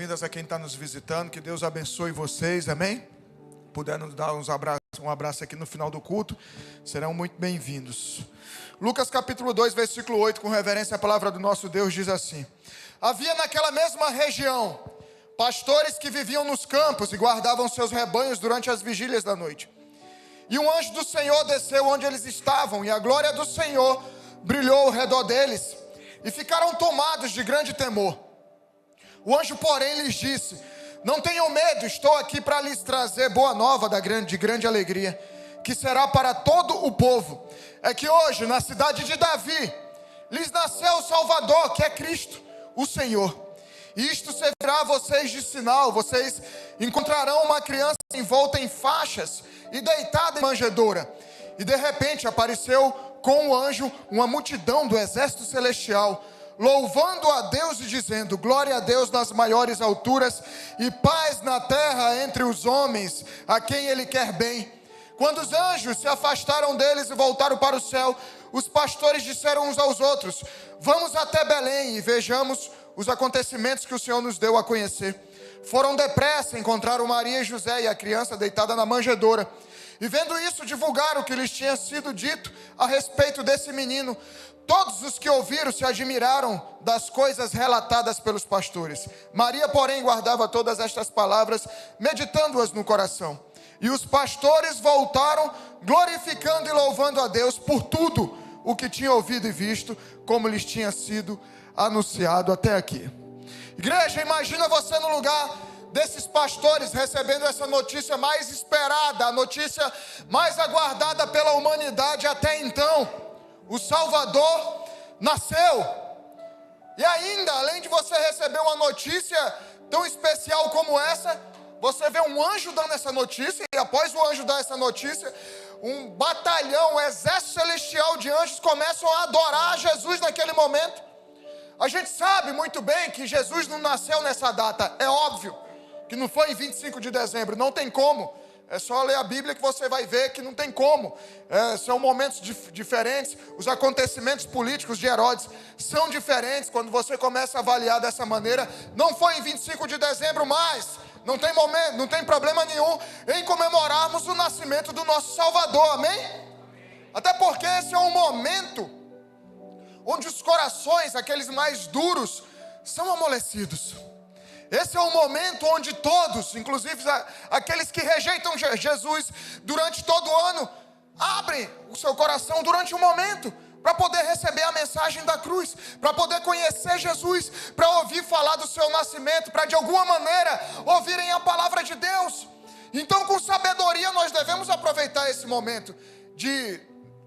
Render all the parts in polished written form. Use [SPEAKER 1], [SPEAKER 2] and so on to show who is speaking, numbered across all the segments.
[SPEAKER 1] boas-vindas a quem está nos visitando. Que Deus abençoe vocês, amém? Puder nos dar um abraço aqui no final do culto, serão muito bem-vindos. Lucas capítulo 2, versículo 8, com reverência à palavra do nosso Deus, diz assim: havia naquela mesma região pastores que viviam nos campos e guardavam seus rebanhos durante as vigílias da noite. E um anjo do Senhor desceu onde eles estavam, e a glória do Senhor brilhou ao redor deles, e ficaram tomados de grande temor. O anjo, porém, lhes disse: não tenham medo, estou aqui para lhes trazer boa nova de grande alegria, que será para todo o povo. É que hoje, na cidade de Davi, lhes nasceu o Salvador, que é Cristo, o Senhor. E isto servirá a vocês de sinal: vocês encontrarão uma criança envolta em faixas e deitada em manjedoura. E de repente apareceu com o anjo uma multidão do exército celestial, louvando a Deus e dizendo: glória a Deus nas maiores alturas, e paz na terra entre os homens, a quem Ele quer bem. Quando os anjos se afastaram deles e voltaram para o céu, os pastores disseram uns aos outros: vamos até Belém e vejamos os acontecimentos que o Senhor nos deu a conhecer. Foram depressa, encontraram Maria e José e a criança deitada na manjedoura. E vendo isso, divulgaram o que lhes tinha sido dito a respeito desse menino. Todos os que ouviram se admiraram das coisas relatadas pelos pastores. Maria, porém, guardava todas estas palavras, meditando-as no coração. E os pastores voltaram, glorificando e louvando a Deus por tudo o que tinham ouvido e visto, como lhes tinha sido anunciado até aqui. Igreja, imagina você no lugar desses pastores, recebendo essa notícia mais esperada, a notícia mais aguardada pela humanidade até então. O Salvador nasceu. E ainda, além de você receber uma notícia tão especial como essa, você vê um anjo dando essa notícia, e após o anjo dar essa notícia, um batalhão, um exército celestial de anjos começam a adorar Jesus naquele momento. A gente sabe muito bem que Jesus não nasceu nessa data, é óbvio que não foi em 25 de dezembro, não tem como. É só ler a Bíblia que você vai ver que não tem como. São momentos diferentes. Os acontecimentos políticos de Herodes são diferentes quando você começa a avaliar dessa maneira. Não foi em 25 de dezembro, mas não tem momento, não tem problema nenhum em comemorarmos o nascimento do nosso Salvador, amém? Até porque esse é um momento onde os corações, aqueles mais duros, são amolecidos. Esse é o momento onde todos, inclusive aqueles que rejeitam Jesus durante todo o ano, abrem o seu coração durante um momento para poder receber a mensagem da cruz, para poder conhecer Jesus, para ouvir falar do seu nascimento, para de alguma maneira ouvirem a palavra de Deus. Então, com sabedoria, nós devemos aproveitar esse momento de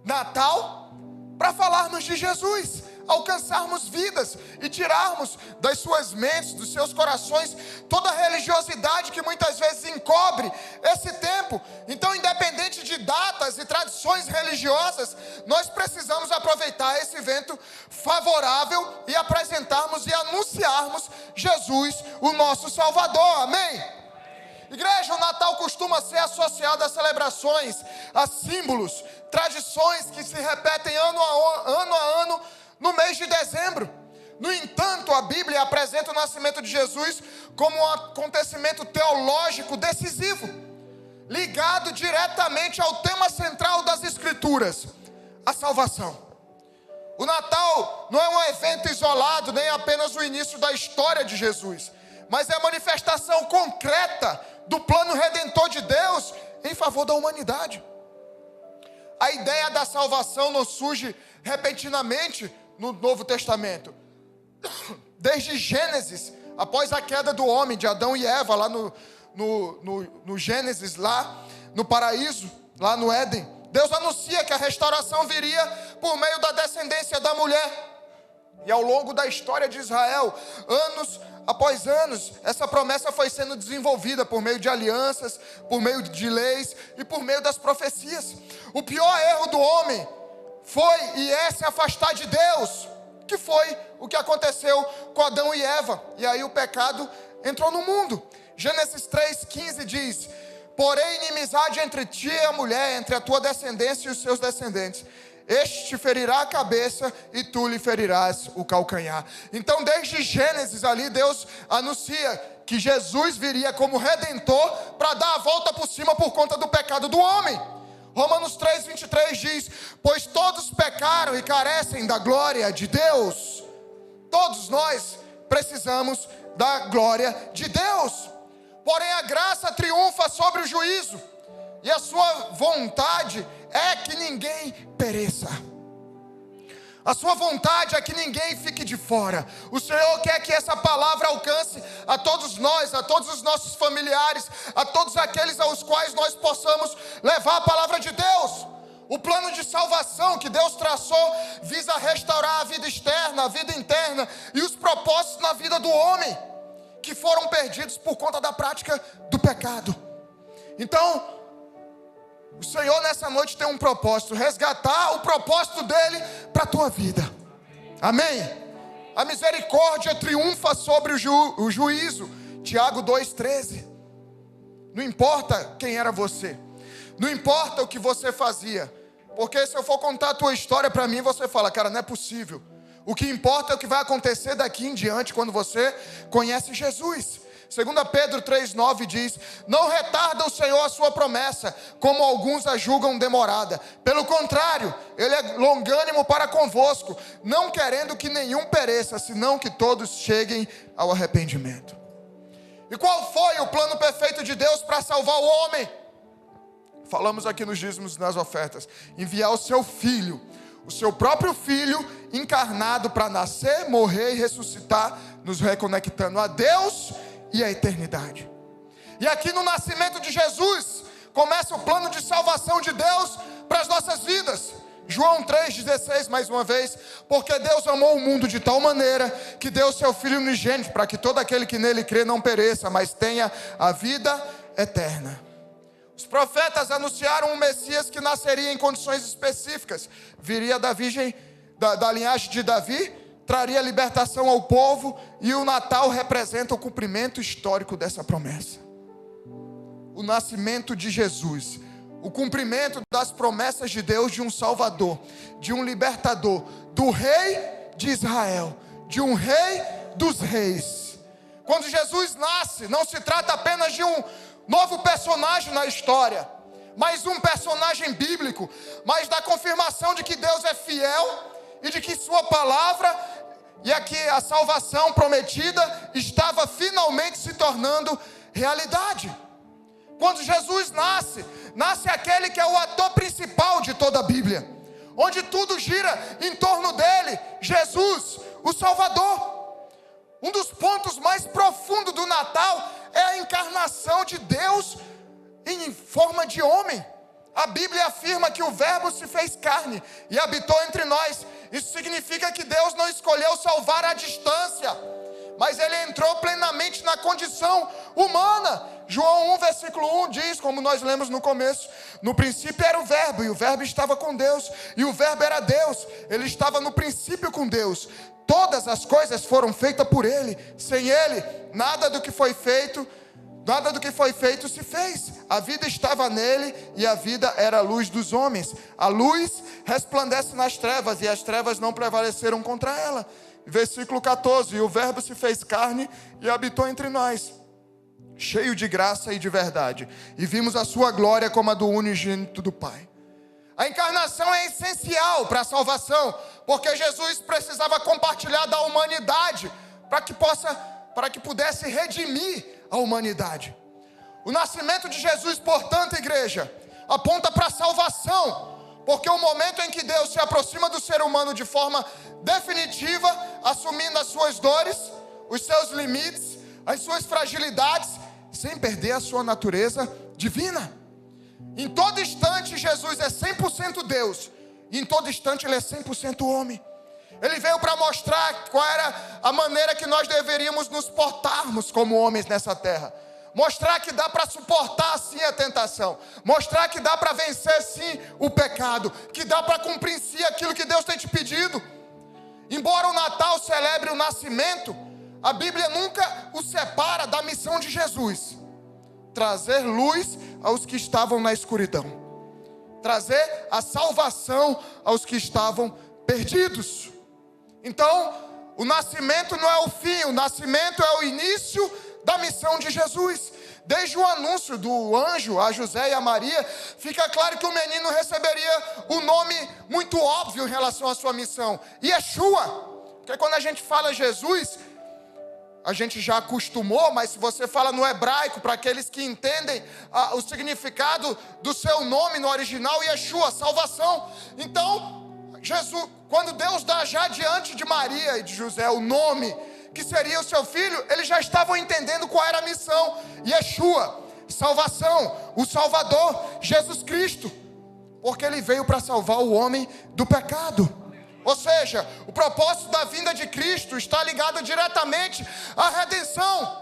[SPEAKER 1] Natal para falarmos de Jesus, alcançarmos vidas e tirarmos das suas mentes, dos seus corações, toda a religiosidade que muitas vezes encobre esse tempo. Então, independente de datas e tradições religiosas, nós precisamos aproveitar esse evento favorável e apresentarmos e anunciarmos Jesus, o nosso Salvador, amém? Igreja, o Natal costuma ser associado a celebrações, a símbolos, tradições que se repetem ano a ano no mês de dezembro. No entanto, a Bíblia apresenta o nascimento de Jesus como um acontecimento teológico decisivo, ligado diretamente ao tema central das Escrituras, a salvação. O Natal não é um evento isolado, nem apenas o início da história de Jesus, mas é a manifestação concreta do plano redentor de Deus em favor da humanidade. A ideia da salvação não surge repentinamente no Novo Testamento. Desde Gênesis, após a queda do homem, de Adão e Eva, lá no Gênesis, lá no paraíso, lá no Éden, Deus anuncia que a restauração viria por meio da descendência da mulher. E ao longo da história de Israel, anos após anos, essa promessa foi sendo desenvolvida por meio de alianças, por meio de leis e por meio das profecias. O pior erro do homem foi e é se afastar de Deus, que foi o que aconteceu com Adão e Eva. E aí o pecado entrou no mundo. Gênesis 3,15 diz: porém inimizade entre ti e a mulher, entre a tua descendência e os seus descendentes. Este te ferirá a cabeça e tu lhe ferirás o calcanhar. Então, desde Gênesis ali, Deus anuncia que Jesus viria como redentor para dar a volta por cima por conta do pecado do homem. Romanos 3:23 diz: pois todos pecaram e carecem da glória de Deus. Todos nós precisamos da glória de Deus. Porém a graça triunfa sobre o juízo, e a sua vontade é que ninguém pereça. A sua vontade é que ninguém fique de fora. O Senhor quer que essa palavra alcance a todos nós, a todos os nossos familiares, a todos aqueles aos quais nós possamos levar a palavra de Deus. O plano de salvação que Deus traçou visa restaurar a vida externa, a vida interna e os propósitos na vida do homem, que foram perdidos por conta da prática do pecado. Então, o Senhor nessa noite tem um propósito: resgatar o propósito dele para a tua vida. Amém? A misericórdia triunfa sobre o juízo. Tiago 2,13. Não importa quem era você, não importa o que você fazia, porque se eu for contar a tua história para mim, você fala: cara, não é possível. O que importa é o que vai acontecer daqui em diante quando você conhece Jesus. 2 Pedro 3,9 diz: não retarda o Senhor a sua promessa, como alguns a julgam demorada. Pelo contrário, Ele é longânimo para convosco, não querendo que nenhum pereça, senão que todos cheguem ao arrependimento. E qual foi o plano perfeito de Deus para salvar o homem? Falamos aqui nos dízimos e nas ofertas: enviar o seu filho, o seu próprio filho encarnado, para nascer, morrer e ressuscitar, nos reconectando a Deus e a eternidade. E aqui no nascimento de Jesus começa o plano de salvação de Deus para as nossas vidas. João 3,16 mais uma vez: porque Deus amou o mundo de tal maneira que deu seu Filho unigênito, para que todo aquele que nele crê não pereça, mas tenha a vida eterna. Os profetas anunciaram um Messias que nasceria em condições específicas, viria da linhagem de Davi, traria libertação ao povo, e o Natal representa o cumprimento histórico dessa promessa. O nascimento de Jesus, o cumprimento das promessas de Deus de um Salvador, de um libertador, do Rei de Israel, de um Rei dos Reis. Quando Jesus nasce, não se trata apenas de um novo personagem na história, mas um personagem bíblico, mas da confirmação de que Deus é fiel e de que sua palavra e aqui a salvação prometida estava finalmente se tornando realidade. Quando Jesus nasce aquele que é o ator principal de toda a Bíblia, onde tudo gira em torno dele, Jesus, o Salvador. Um dos pontos mais profundos do Natal é a encarnação de Deus em forma de homem. A Bíblia afirma que o Verbo se fez carne e habitou entre nós. Isso significa que Deus não escolheu salvar à distância, mas Ele entrou plenamente na condição humana. João 1, versículo 1 diz, como nós lemos no começo: no princípio era o Verbo, e o Verbo estava com Deus, e o Verbo era Deus. Ele estava no princípio com Deus. Todas as coisas foram feitas por Ele. Sem Ele, nada do que foi feito se fez. A vida estava nele, e a vida era a luz dos homens. A luz resplandece nas trevas, e as trevas não prevaleceram contra ela. Versículo 14: e o Verbo se fez carne e habitou entre nós, cheio de graça e de verdade, e vimos a sua glória como a do unigênito do Pai. A encarnação é essencial para a salvação, porque Jesus precisava compartilhar da humanidade para que pudesse redimir a humanidade. O nascimento de Jesus, portanto, igreja, aponta para a salvação, porque o momento em que Deus se aproxima do ser humano de forma definitiva, assumindo as suas dores, os seus limites, as suas fragilidades, sem perder a sua natureza divina. Em todo instante Jesus é 100% Deus, e em todo instante Ele é 100% homem. Ele veio para mostrar qual era a maneira que nós deveríamos nos portarmos como homens nessa terra. Mostrar que dá para suportar sim a tentação. Mostrar que dá para vencer sim o pecado. Que dá para cumprir sim aquilo que Deus tem te pedido. Embora o Natal celebre o nascimento, a Bíblia nunca o separa da missão de Jesus: trazer luz aos que estavam na escuridão, trazer a salvação aos que estavam perdidos. Então, o nascimento não é o fim, o nascimento é o início da missão de Jesus. Desde o anúncio do anjo a José e a Maria, fica claro que o menino receberia um nome muito óbvio em relação à sua missão: Yeshua. Porque quando a gente fala Jesus, a gente já acostumou, mas se você fala no hebraico, para aqueles que entendem o significado do seu nome no original, Yeshua, salvação. Então, Jesus, quando Deus dá já diante de Maria e de José o nome que seria o seu filho, eles já estavam entendendo qual era a missão: Yeshua, salvação, o Salvador, Jesus Cristo, porque ele veio para salvar o homem do pecado. Ou seja, o propósito da vinda de Cristo está ligado diretamente à redenção.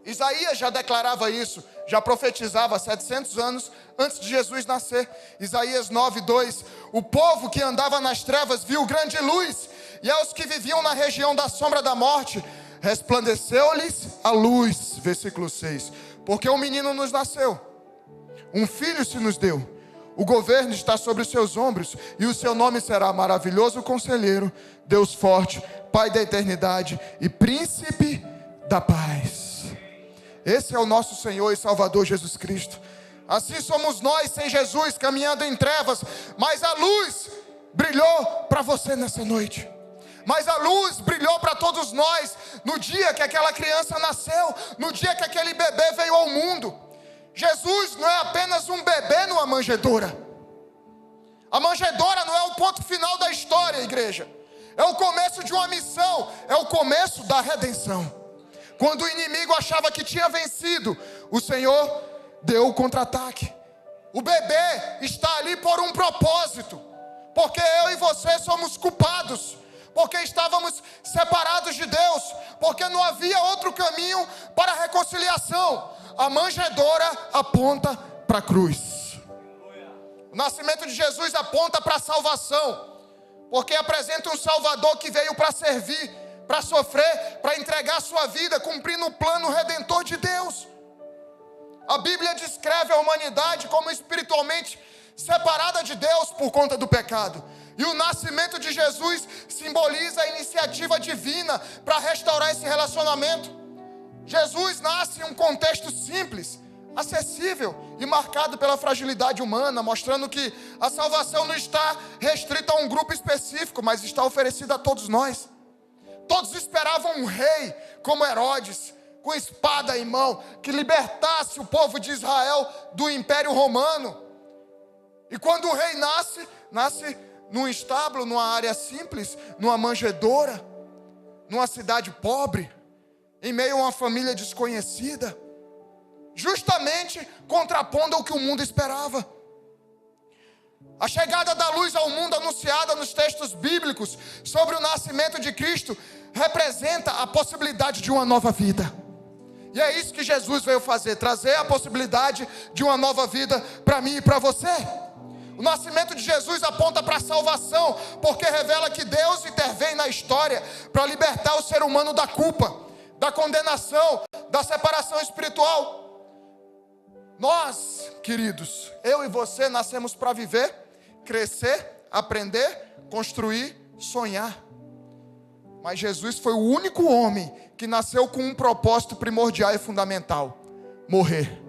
[SPEAKER 1] Isaías já declarava isso, já profetizava 700 anos antes de Jesus nascer. Isaías 9:2: o povo que andava nas trevas viu grande luz, e aos que viviam na região da sombra da morte, resplandeceu-lhes a luz. Versículo 6: porque um menino nos nasceu, um filho se nos deu, o governo está sobre os seus ombros, e o seu nome será Maravilhoso Conselheiro, Deus Forte, Pai da Eternidade e Príncipe da Paz. Esse é o nosso Senhor e Salvador Jesus Cristo. Assim somos nós sem Jesus, caminhando em trevas, mas a luz brilhou para você nessa noite. Mas a luz brilhou para todos nós no dia que aquela criança nasceu, no dia que aquele bebê veio ao mundo. Jesus não é apenas um bebê numa manjedoura. A manjedoura não é o ponto final da história, igreja. É o começo de uma missão, é o começo da redenção. Quando o inimigo achava que tinha vencido, o Senhor deu o contra-ataque. O bebê está ali por um propósito, porque eu e você somos culpados, porque estávamos separados de Deus, porque não havia outro caminho para a reconciliação. A manjedoura aponta para a cruz. O nascimento de Jesus aponta para a salvação, porque apresenta um Salvador que veio para servir, para sofrer, para entregar a sua vida, cumprindo o plano redentor de Deus. A Bíblia descreve a humanidade como espiritualmente separada de Deus por conta do pecado. E o nascimento de Jesus simboliza a iniciativa divina para restaurar esse relacionamento. Jesus nasce em um contexto simples, acessível e marcado pela fragilidade humana, mostrando que a salvação não está restrita a um grupo específico, mas está oferecida a todos nós. Todos esperavam um rei como Herodes, com espada em mão, que libertasse o povo de Israel do Império Romano. E quando o rei nasce num estábulo, numa área simples, numa manjedoura, numa cidade pobre, em meio a uma família desconhecida, justamente contrapondo ao que o mundo esperava. A chegada da luz ao mundo anunciada nos textos bíblicos sobre o nascimento de Cristo representa a possibilidade de uma nova vida. E é isso que Jesus veio fazer, trazer a possibilidade de uma nova vida para mim e para você. O nascimento de Jesus aponta para a salvação, porque revela que Deus intervém na história para libertar o ser humano da culpa, da condenação, da separação espiritual. Nós, queridos, eu e você nascemos para viver, crescer, aprender, construir, sonhar. Mas Jesus foi o único homem que nasceu com um propósito primordial e fundamental: morrer.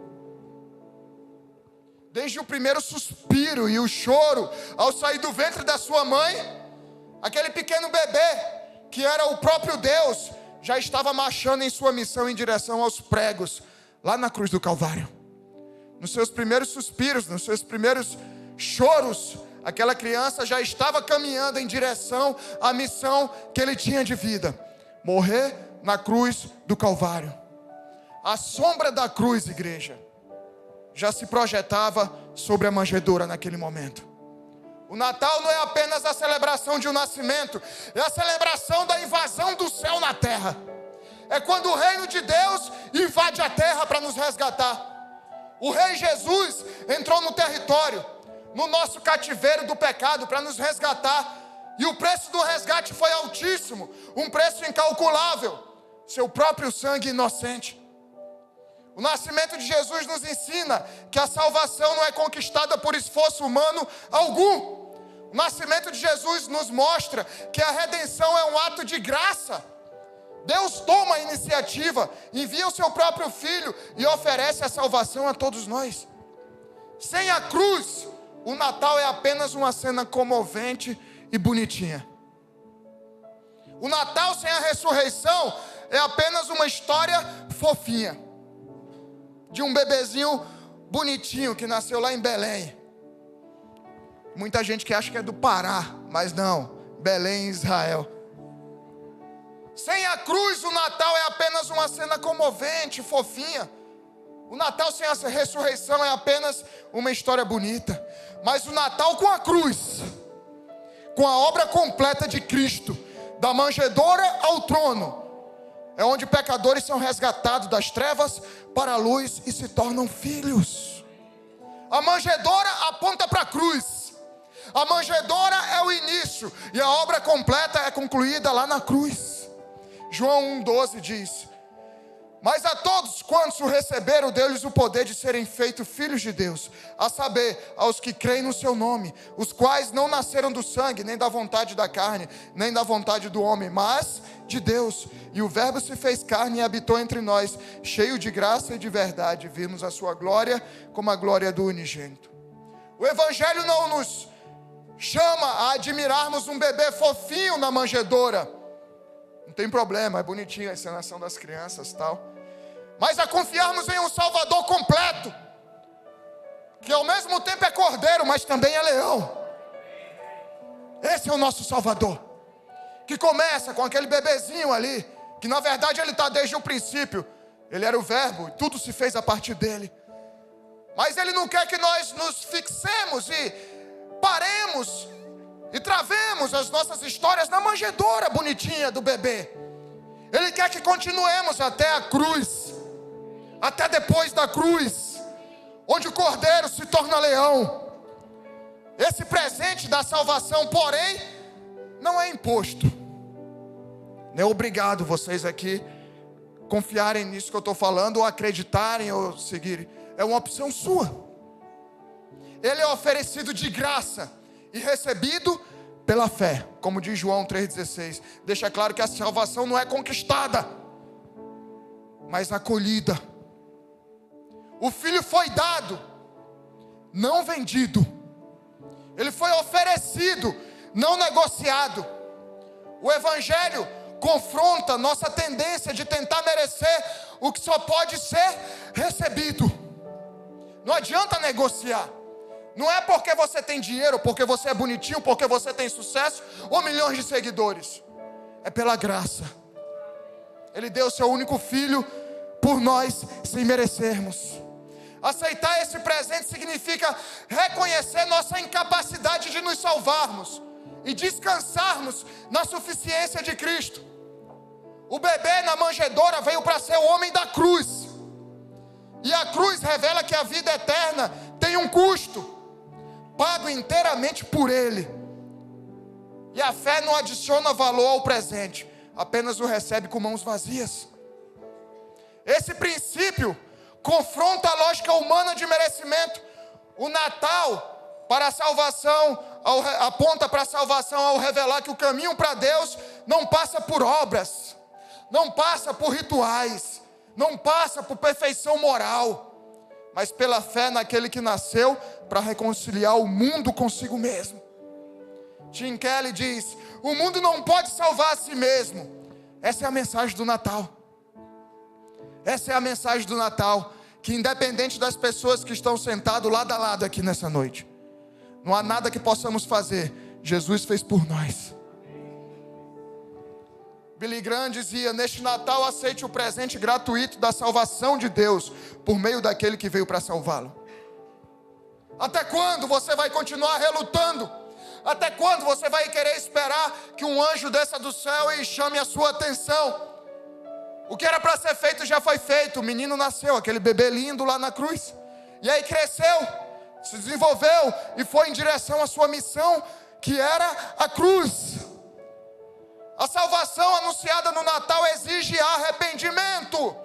[SPEAKER 1] Desde o primeiro suspiro e o choro ao sair do ventre da sua mãe, aquele pequeno bebê, que era o próprio Deus, já estava marchando em sua missão em direção aos pregos, lá na cruz do Calvário. Nos seus primeiros suspiros, nos seus primeiros choros, aquela criança já estava caminhando em direção à missão que ele tinha de vida: morrer na cruz do Calvário. A sombra da cruz, igreja, já se projetava sobre a manjedoura naquele momento. O Natal não é apenas a celebração de um nascimento, é a celebração da invasão do céu na terra. É quando o reino de Deus invade a terra para nos resgatar. O Rei Jesus entrou no território, no nosso cativeiro do pecado, para nos resgatar. E o preço do resgate foi altíssimo, um preço incalculável: seu próprio sangue inocente. O nascimento de Jesus nos ensina que a salvação não é conquistada por esforço humano algum. O nascimento de Jesus nos mostra que a redenção é um ato de graça. Deus toma a iniciativa, envia o seu próprio Filho e oferece a salvação a todos nós. Sem a cruz, o Natal é apenas uma cena comovente e bonitinha. O Natal sem a ressurreição é apenas uma história fofinha, de um bebezinho bonitinho que nasceu lá em Belém. Muita gente que acha que é do Pará, mas não, Belém, Israel. Sem a cruz, o Natal é apenas uma cena comovente, fofinha. O Natal sem a ressurreição é apenas uma história bonita. Mas o Natal com a cruz, com a obra completa de Cristo, da manjedoura ao trono, é onde pecadores são resgatados das trevas para a luz e se tornam filhos. A manjedoura aponta para a cruz. A manjedoura é o início e a obra completa é concluída lá na cruz. João 1,12 diz: mas a todos quantos o receberam, deu-lhes o poder de serem feitos filhos de Deus, a saber, aos que creem no seu nome, os quais não nasceram do sangue, nem da vontade da carne, nem da vontade do homem, mas de Deus. E o Verbo se fez carne e habitou entre nós, cheio de graça e de verdade. Vimos a sua glória como a glória do unigênito. O Evangelho não nos chama a admirarmos um bebê fofinho na manjedoura. Não tem problema, é bonitinho a encenação das crianças e tal. Mas a confiarmos em um Salvador completo, que ao mesmo tempo é cordeiro, mas também é leão. Esse é o nosso Salvador, que começa com aquele bebezinho ali, que na verdade ele está desde o princípio. Ele era o Verbo, e tudo se fez a partir dele. Mas ele não quer que nós nos fixemos e paremos e travemos as nossas histórias na manjedoura bonitinha do bebê. Ele quer que continuemos até a cruz, até depois da cruz, onde o cordeiro se torna leão. Esse presente da salvação, porém, não é imposto. Não é obrigado vocês aqui confiarem nisso que eu estou falando, ou acreditarem, ou seguirem. É uma opção sua. Ele é oferecido de graça e recebido pela fé, como diz João 3,16. Deixa claro que a salvação não é conquistada, mas acolhida. O Filho foi dado, não vendido. Ele foi oferecido, não negociado. O Evangelho confronta nossa tendência de tentar merecer o que só pode ser recebido. Não adianta negociar. Não é porque você tem dinheiro, porque você é bonitinho, porque você tem sucesso ou milhões de seguidores. É pela graça. Ele deu o seu único filho por nós sem merecermos. Aceitar esse presente significa reconhecer nossa incapacidade de nos salvarmos e descansarmos na suficiência de Cristo. O bebê na manjedoura veio para ser o homem da cruz. E a cruz revela que a vida eterna tem um custo, pago inteiramente por Ele. E a fé não adiciona valor ao presente, apenas o recebe com mãos vazias. Esse princípio confronta a lógica humana de merecimento. O Natal, para a salvação, aponta para a salvação ao revelar que o caminho para Deus não passa por obras, não passa por rituais, não passa por perfeição moral, mas pela fé naquele que nasceu para reconciliar o mundo consigo mesmo. Tim Keller diz: o mundo não pode salvar a si mesmo. Essa é a mensagem do Natal. Essa é a mensagem do Natal, que independente das pessoas que estão sentadas lado a lado aqui nessa noite, não há nada que possamos fazer, Jesus fez por nós. Billy Graham dizia: neste Natal aceite o presente gratuito da salvação de Deus, por meio daquele que veio para salvá-lo. Até quando você vai continuar relutando? Até quando você vai querer esperar que um anjo desça do céu e chame a sua atenção? O que era para ser feito já foi feito. O menino nasceu, aquele bebê lindo lá na cruz. E aí cresceu, se desenvolveu e foi em direção à sua missão, que era a cruz. A salvação anunciada no Natal exige arrependimento,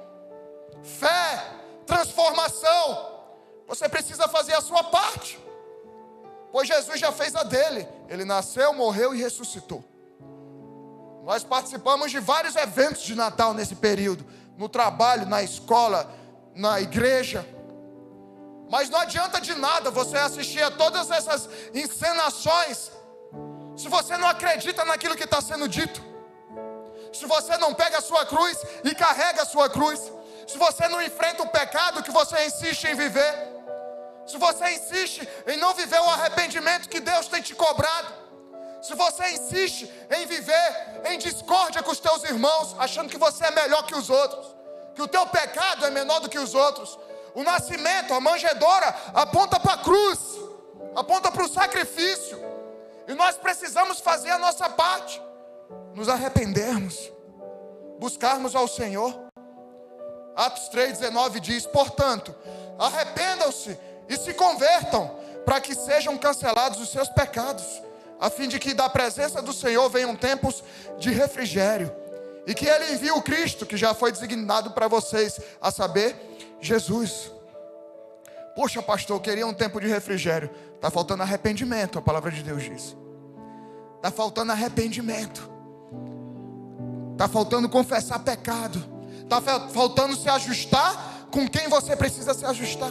[SPEAKER 1] fé, transformação. Você precisa fazer a sua parte, pois Jesus já fez a dele. Ele nasceu, morreu e ressuscitou. Nós participamos de vários eventos de Natal nesse período, no trabalho, na escola, na igreja. Mas não adianta de nada você assistir a todas essas encenações se você não acredita naquilo que está sendo dito. Se você não pega a sua cruz e carrega a sua cruz. Se você não enfrenta o pecado que você insiste em viver. Se você insiste em não viver o arrependimento que Deus tem te cobrado. Se você insiste em viver em discórdia com os teus irmãos, achando que você é melhor que os outros, que o teu pecado é menor do que os outros. O nascimento, a manjedoura, aponta para a cruz, aponta para o sacrifício. E nós precisamos fazer a nossa parte, nos arrependermos, buscarmos ao Senhor. Atos 3,19 diz: portanto, arrependam-se e se convertam, para que sejam cancelados os seus pecados, a fim de que da presença do Senhor venham tempos de refrigério, e que Ele envie o Cristo, que já foi designado para vocês, a saber, Jesus. Poxa, pastor, eu queria um tempo de refrigério. Está faltando arrependimento, a palavra de Deus diz. Está faltando arrependimento. Está faltando confessar pecado. Está faltando se ajustar com quem você precisa se ajustar.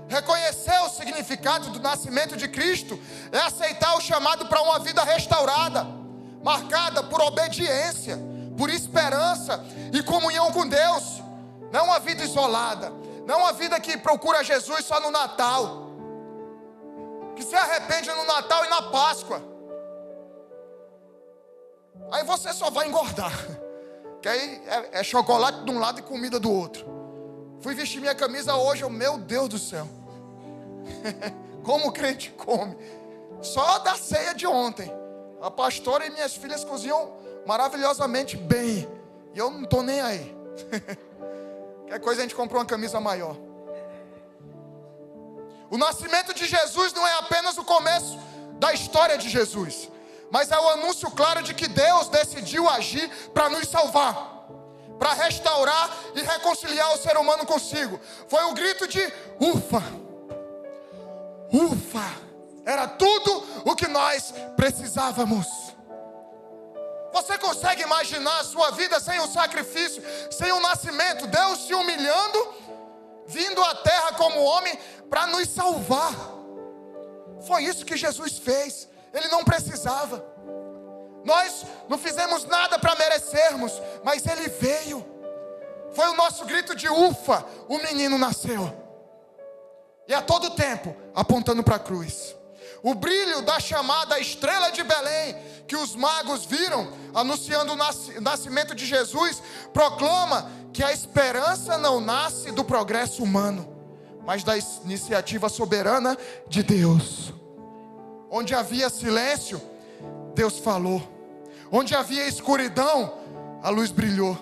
[SPEAKER 1] Reconhecer o significado do nascimento de Cristo é aceitar o chamado para uma vida restaurada, marcada por obediência, por esperança e comunhão com Deus. Não é uma vida isolada, não é uma vida que procura Jesus só no Natal, que se arrepende no Natal e na Páscoa. Aí você só vai engordar, que aí é chocolate de um lado e comida do outro. Fui vestir minha camisa hoje, meu Deus do céu. Como o crente come. Só da ceia de ontem, a pastora e minhas filhas cozinham maravilhosamente bem, e eu não estou nem aí. Qualquer coisa a gente comprou uma camisa maior. O nascimento de Jesus não é apenas o começo da história de Jesus, mas é o anúncio claro de que Deus decidiu agir para nos salvar, para restaurar e reconciliar o ser humano consigo. Foi o grito de ufa, ufa. Era tudo o que nós precisávamos. Você consegue imaginar a sua vida sem o sacrifício, sem o nascimento? Deus se humilhando, vindo à terra como homem para nos salvar. Foi isso que Jesus fez. Ele não precisava. Nós não fizemos nada para merecermos, mas Ele veio. Foi o nosso grito de ufa, o menino nasceu. E a todo tempo apontando para a cruz. O brilho da chamada estrela de Belém, que os magos viram, anunciando o nascimento de Jesus, proclama que a esperança não nasce do progresso humano, mas da iniciativa soberana de Deus. Onde havia silêncio, Deus falou. Onde havia escuridão, a luz brilhou.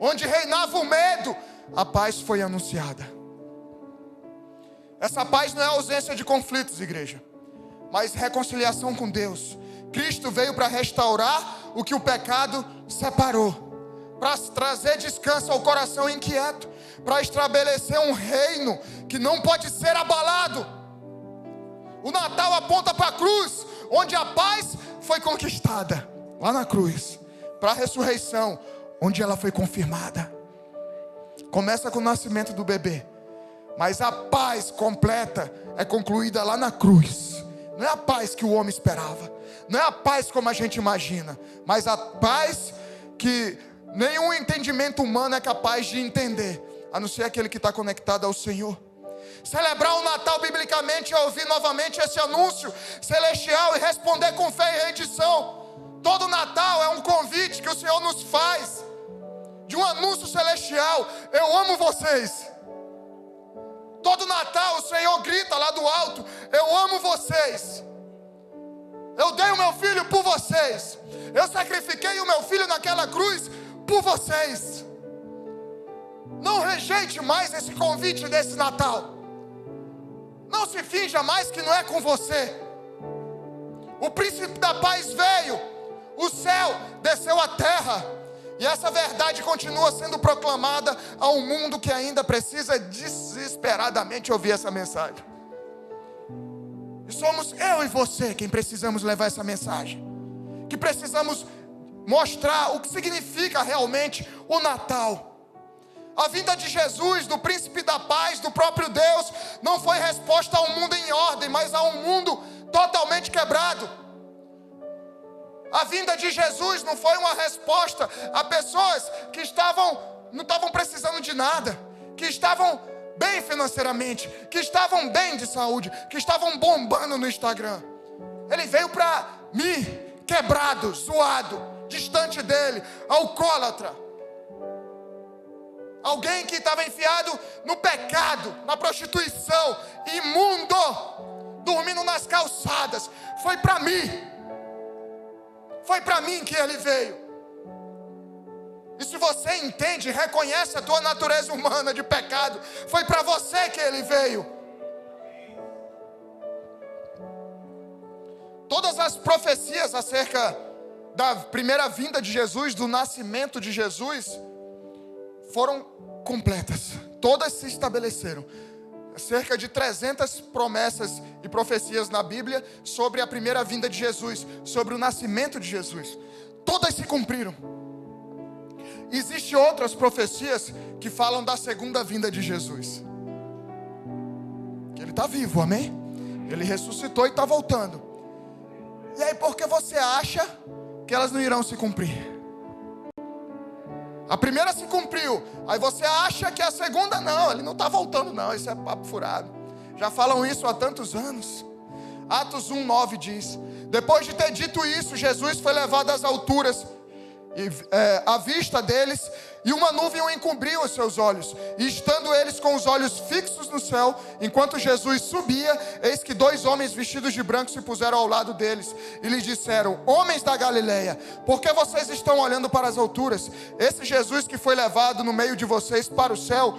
[SPEAKER 1] Onde reinava o medo, a paz foi anunciada. Essa paz não é ausência de conflitos, igreja, mas reconciliação com Deus. Cristo veio para restaurar o que o pecado separou, para trazer descanso ao coração inquieto, para estabelecer um reino que não pode ser abalado. O Natal aponta para a cruz, onde a paz foi conquistada, lá na cruz, para a ressurreição, onde ela foi confirmada. Começa com o nascimento do bebê, mas a paz completa é concluída lá na cruz. Não é a paz que o homem esperava, não é a paz como a gente imagina, mas a paz que nenhum entendimento humano é capaz de entender, a não ser aquele que está conectado ao Senhor. Celebrar o Natal biblicamente é ouvir novamente esse anúncio celestial e responder com fé e rendição. Todo Natal é um convite que o Senhor nos faz, de um anúncio celestial: eu amo vocês. Todo Natal o Senhor grita lá do alto: eu amo vocês. Eu dei o meu filho por vocês. Eu sacrifiquei o meu filho naquela cruz por vocês. Não rejeite mais esse convite desse Natal. Não se finja mais que não é com você. O príncipe da paz veio. O céu desceu à terra. E essa verdade continua sendo proclamada a um mundo que ainda precisa desesperadamente ouvir essa mensagem. E somos eu e você quem precisamos levar essa mensagem. Que precisamos mostrar o que significa realmente o Natal. A vinda de Jesus, do príncipe da paz, do próprio Deus, não foi resposta a um mundo em ordem, mas a um mundo totalmente quebrado. A vinda de Jesus não foi uma resposta a pessoas que não estavam precisando de nada, que estavam bem financeiramente, que estavam bem de saúde, que estavam bombando no Instagram. Ele veio para mim, quebrado, zoado, distante dele, alcoólatra. Alguém que estava enfiado no pecado, na prostituição, imundo, dormindo nas calçadas. Foi para mim. Foi para mim que ele veio. E se você entende, reconhece a tua natureza humana de pecado, foi para você que ele veio. Todas as profecias acerca da primeira vinda de Jesus, do nascimento de Jesus, foram completas. Todas se estabeleceram. Cerca de 300 promessas e profecias na Bíblia sobre a primeira vinda de Jesus, sobre o nascimento de Jesus. Todas se cumpriram. Existem outras profecias que falam da segunda vinda de Jesus. Que ele está vivo, amém? Ele ressuscitou e está voltando. E aí, por que você acha que elas não irão se cumprir? A primeira se cumpriu, aí você acha que a segunda não, ele não está voltando não, isso é papo furado. Já falam isso há tantos anos. Atos 1:9 diz: depois de ter dito isso, Jesus foi levado às alturas, à vista deles, e uma nuvem o encobriu os seus olhos. E estando eles com os olhos fixos no céu, enquanto Jesus subia, eis que 2 homens vestidos de branco se puseram ao lado deles, e lhes disseram: homens da Galileia, por que vocês estão olhando para as alturas? Esse Jesus que foi levado no meio de vocês para o céu,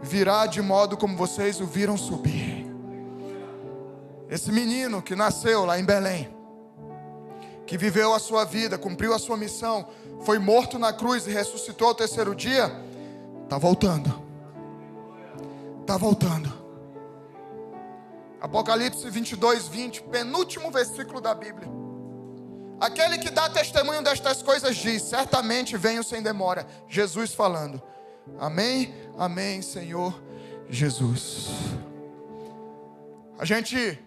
[SPEAKER 1] virá de modo como vocês o viram subir. Esse menino que nasceu lá em Belém, que viveu a sua vida, cumpriu a sua missão, foi morto na cruz e ressuscitou ao 3º dia, está voltando. Está voltando. Apocalipse 22:20, penúltimo versículo da Bíblia. Aquele que dá testemunho destas coisas diz: certamente venho sem demora. Jesus falando. Amém, amém, Senhor Jesus. A gente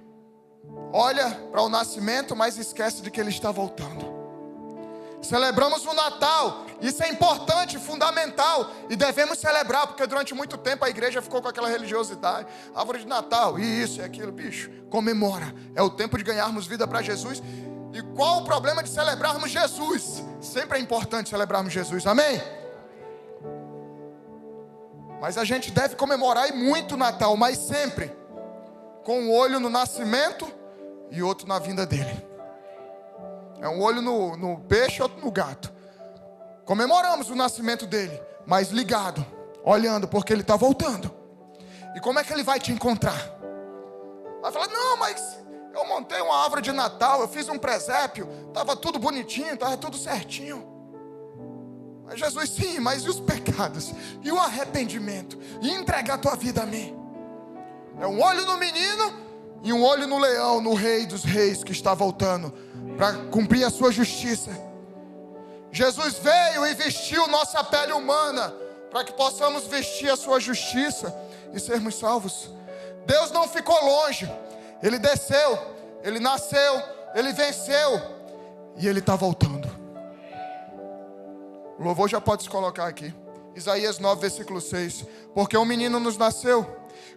[SPEAKER 1] olha para o nascimento, mas esquece de que ele está voltando. Celebramos o Natal, isso é importante, fundamental, e devemos celebrar, porque durante muito tempo a igreja ficou com aquela religiosidade, árvore de Natal, e isso e aquilo, bicho, comemora, é o tempo de ganharmos vida para Jesus. E qual o problema de celebrarmos Jesus? Sempre é importante celebrarmos Jesus, amém? Mas a gente deve comemorar e muito o Natal, mas sempre com um olho no nascimento e outro na vinda dele. É um olho no peixe, outro no gato. Comemoramos o nascimento dele, mas ligado, olhando, porque ele está voltando. E como é que ele vai te encontrar? Vai falar: não, mas eu montei uma árvore de Natal, eu fiz um presépio, estava tudo bonitinho, estava tudo certinho. Mas Jesus, sim, mas e os pecados? E o arrependimento? E entregar a tua vida a mim? É um olho no menino e um olho no leão, no Rei dos Reis que está voltando para cumprir a sua justiça. Jesus veio e vestiu nossa pele humana para que possamos vestir a sua justiça e sermos salvos. Deus não ficou longe, Ele desceu, Ele nasceu, Ele venceu e Ele está voltando. O louvor já pode se colocar aqui. Isaías 9, versículo 6. Porque um menino nos nasceu,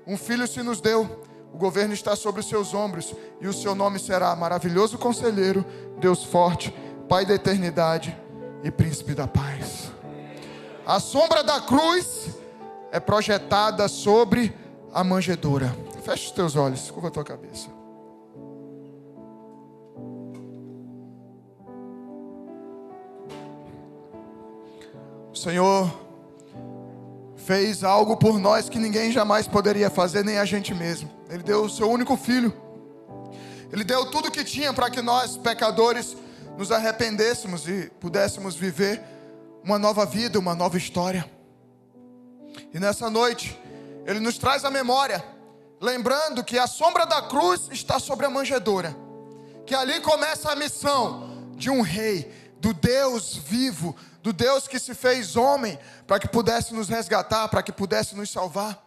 [SPEAKER 1] um filho se nos deu, o governo está sobre os seus ombros, e o seu nome será Maravilhoso Conselheiro, Deus Forte, Pai da Eternidade e Príncipe da Paz. A sombra da cruz é projetada sobre a manjedoura. Feche os teus olhos, curva a tua cabeça. O Senhor fez algo por nós que ninguém jamais poderia fazer, nem a gente mesmo. Ele deu o seu único filho. Ele deu tudo o que tinha para que nós, pecadores, nos arrependêssemos e pudéssemos viver uma nova vida, uma nova história. E nessa noite, Ele nos traz a memória, lembrando que a sombra da cruz está sobre a manjedoura, que ali começa a missão de um rei, do Deus vivo, do Deus que se fez homem, para que pudesse nos resgatar, para que pudesse nos salvar.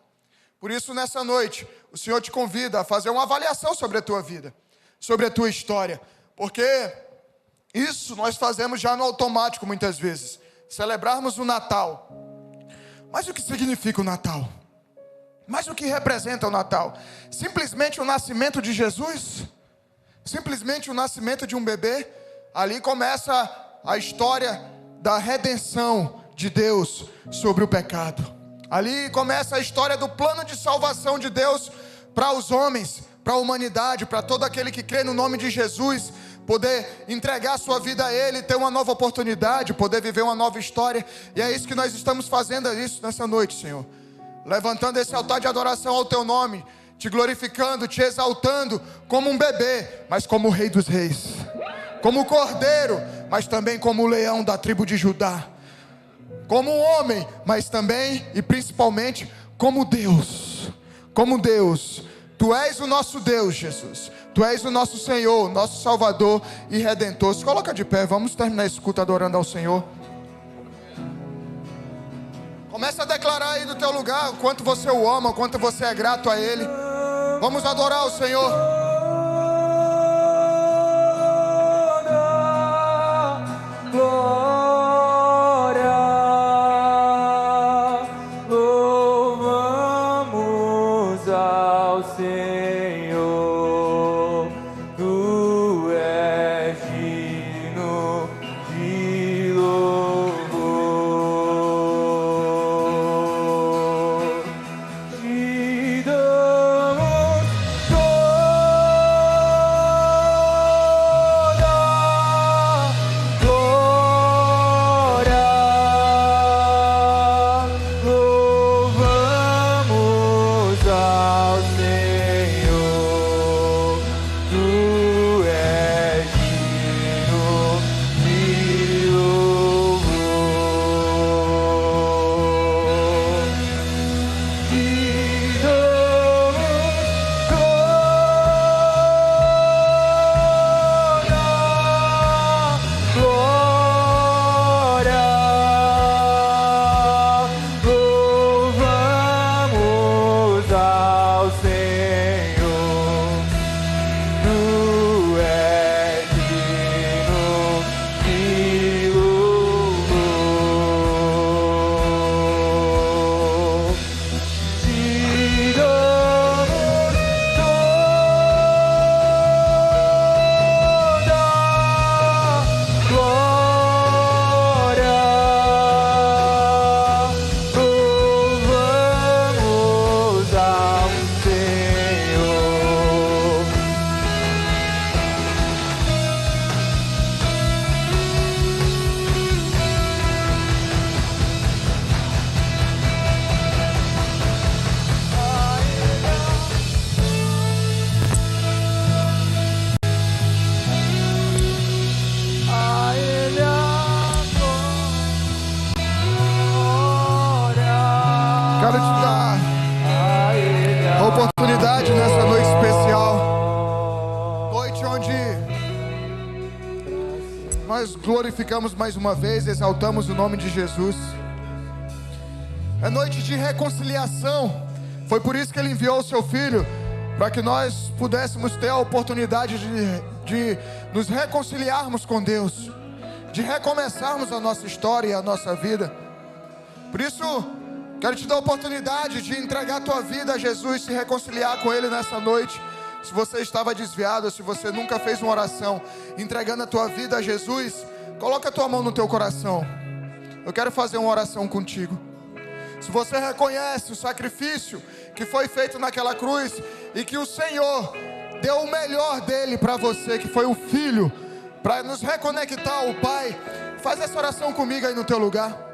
[SPEAKER 1] Por isso, nessa noite, o Senhor te convida a fazer uma avaliação sobre a tua vida, sobre a tua história, porque isso nós fazemos já no automático muitas vezes, celebrarmos o Natal. Mas o que significa o Natal? Mas o que representa o Natal? Simplesmente o nascimento de Jesus? Simplesmente o nascimento de um bebê? Ali começa a história da redenção de Deus sobre o pecado. Ali começa a história do plano de salvação de Deus para os homens, para a humanidade, para todo aquele que crê no nome de Jesus, poder entregar sua vida a Ele, ter uma nova oportunidade, poder viver uma nova história. E é isso que nós estamos fazendo isso nessa noite, Senhor. Levantando esse altar de adoração ao Teu nome, te glorificando, te exaltando como um bebê, mas como o Rei dos Reis, como o Cordeiro, mas também como o leão da tribo de Judá, como um homem, mas também e principalmente como Deus. Como Deus. Tu és o nosso Deus, Jesus. Tu és o nosso Senhor, nosso Salvador e Redentor. Se coloca de pé, vamos terminar esse culto adorando ao Senhor. Começa a declarar aí do teu lugar o quanto você o ama, o quanto você é grato a Ele. Vamos adorar o Senhor. Quero te dar a oportunidade nessa noite especial, noite onde nós glorificamos mais uma vez, exaltamos o nome de Jesus. É noite de reconciliação. Foi por isso que Ele enviou o Seu Filho, para que nós pudéssemos ter a oportunidade de nos reconciliarmos com Deus, de recomeçarmos a nossa história e a nossa vida. Por isso, quero te dar a oportunidade de entregar a tua vida a Jesus, se reconciliar com Ele nessa noite. Se você estava desviado, se você nunca fez uma oração entregando a tua vida a Jesus, coloca a tua mão no teu coração. Eu quero fazer uma oração contigo. Se você reconhece o sacrifício que foi feito naquela cruz e que o Senhor deu o melhor dele para você, que foi o Filho, para nos reconectar ao Pai, faz essa oração comigo aí no teu lugar.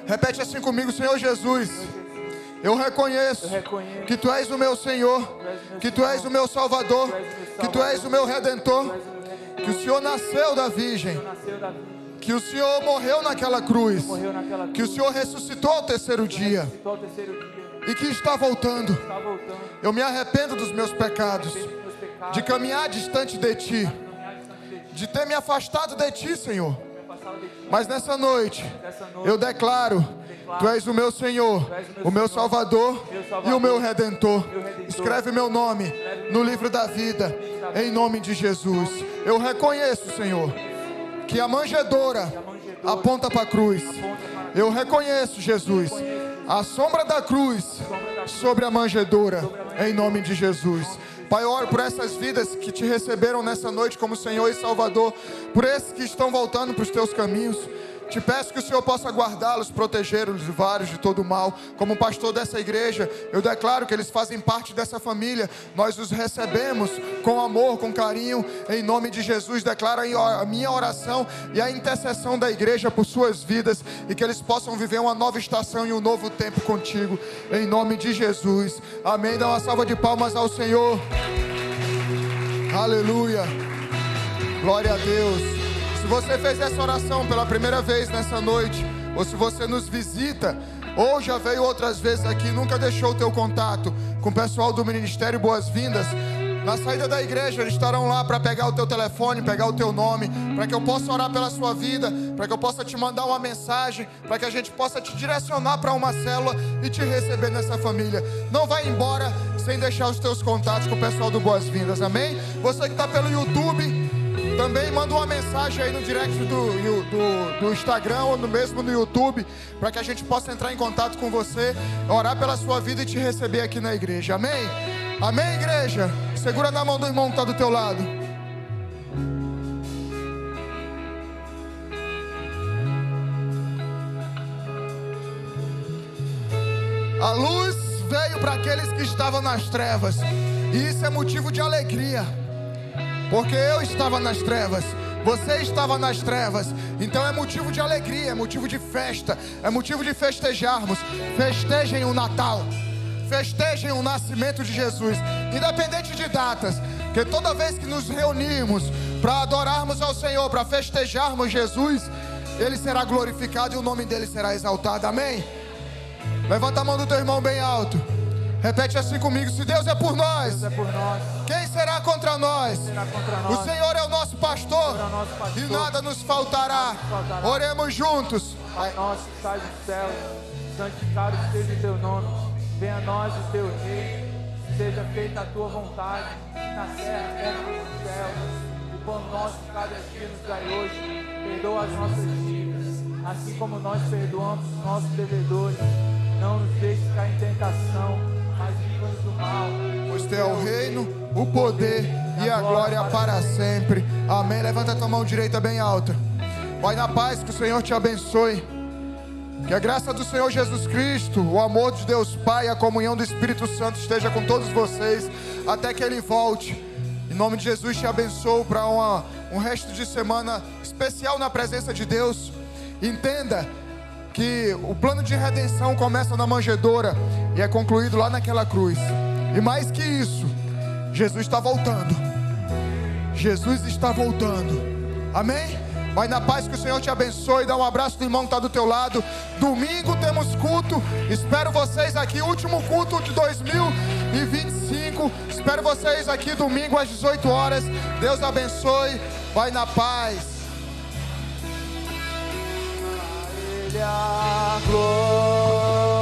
[SPEAKER 1] Repete assim comigo: Senhor Jesus, eu reconheço que Tu és o meu Senhor, que Tu és o meu Salvador, que Tu és o meu Redentor, que o Senhor nasceu da Virgem, que o Senhor morreu naquela cruz, que o Senhor ressuscitou ao terceiro dia e que está voltando. Eu me arrependo dos meus pecados, de caminhar distante de Ti, de ter me afastado de Ti, Senhor. Mas nessa noite, eu declaro, Tu és o meu Senhor, o meu Salvador e o meu Redentor. Escreve meu nome no livro da vida, em nome de Jesus. Eu reconheço, Senhor, que a manjedoura aponta para a cruz. Eu reconheço, Jesus, a sombra da cruz sobre a manjedoura, em nome de Jesus. Pai, eu oro por essas vidas que Te receberam nessa noite como Senhor e Salvador, por esses que estão voltando para os Teus caminhos. Te peço que o Senhor possa guardá-los, protegê-los de vários de todo mal. Como pastor dessa igreja, eu declaro que eles fazem parte dessa família. Nós os recebemos com amor, com carinho, em nome de Jesus. Declaro a minha oração e a intercessão da igreja por suas vidas, e que eles possam viver uma nova estação e um novo tempo contigo, em nome de Jesus. Amém. Dá uma salva de palmas ao Senhor. Aleluia. Glória a Deus. Se você fez essa oração pela primeira vez nessa noite, ou se você nos visita, ou já veio outras vezes aqui, nunca deixou o teu contato com o pessoal do Ministério Boas-Vindas, na saída da igreja eles estarão lá para pegar o teu telefone, pegar o teu nome, para que eu possa orar pela sua vida, para que eu possa te mandar uma mensagem, para que a gente possa te direcionar para uma célula e te receber nessa família. Não vai embora sem deixar os teus contatos com o pessoal do Boas-Vindas, amém? Você que está pelo YouTube, também manda uma mensagem aí no direct do Instagram ou mesmo no YouTube, para que a gente possa entrar em contato com você, orar pela sua vida e te receber aqui na igreja, amém? Amém, igreja? Segura na mão do irmão que está do teu lado. A luz veio para aqueles que estavam nas trevas, e isso é motivo de alegria. Porque eu estava nas trevas, você estava nas trevas, então é motivo de alegria, é motivo de festa, é motivo de festejarmos. Festejem o Natal, festejem o nascimento de Jesus, independente de datas, porque toda vez que nos reunimos para adorarmos ao Senhor, para festejarmos Jesus, Ele será glorificado e o nome dEle será exaltado, amém? Levanta a mão do teu irmão bem alto. Repete assim comigo: se Deus é por nós, quem será contra nós? O Senhor é o nosso pastor, e nada nos faltará. Oremos juntos.
[SPEAKER 2] Pai nosso que estás no céu, santificado seja o teu nome. Venha a nós o teu reino, seja feita a tua vontade, na terra como no céu. O pão nosso cada dia nos dai hoje. Perdoa as nossas dívidas, assim como nós perdoamos os nossos devedores. Não nos deixes cair em tentação, mas livra-nos do mal.
[SPEAKER 1] Pois teu é o reino, o poder e a glória para sempre. Amém. Levanta a tua mão direita bem alta. Vai na paz, que o Senhor te abençoe. Que a graça do Senhor Jesus Cristo, o amor de Deus Pai, a comunhão do Espírito Santo esteja com todos vocês até que Ele volte. Em nome de Jesus, te abençoo para um resto de semana especial na presença de Deus. Entenda que o plano de redenção começa na manjedoura e é concluído lá naquela cruz. E mais que isso, Jesus está voltando. Jesus está voltando. Amém? Vai na paz, que o Senhor te abençoe. Dá um abraço do irmão que está do teu lado. Domingo temos culto. Espero vocês aqui, último culto de 2025. Espero vocês aqui domingo às 18 horas. Deus abençoe. Vai na paz.
[SPEAKER 2] Glória.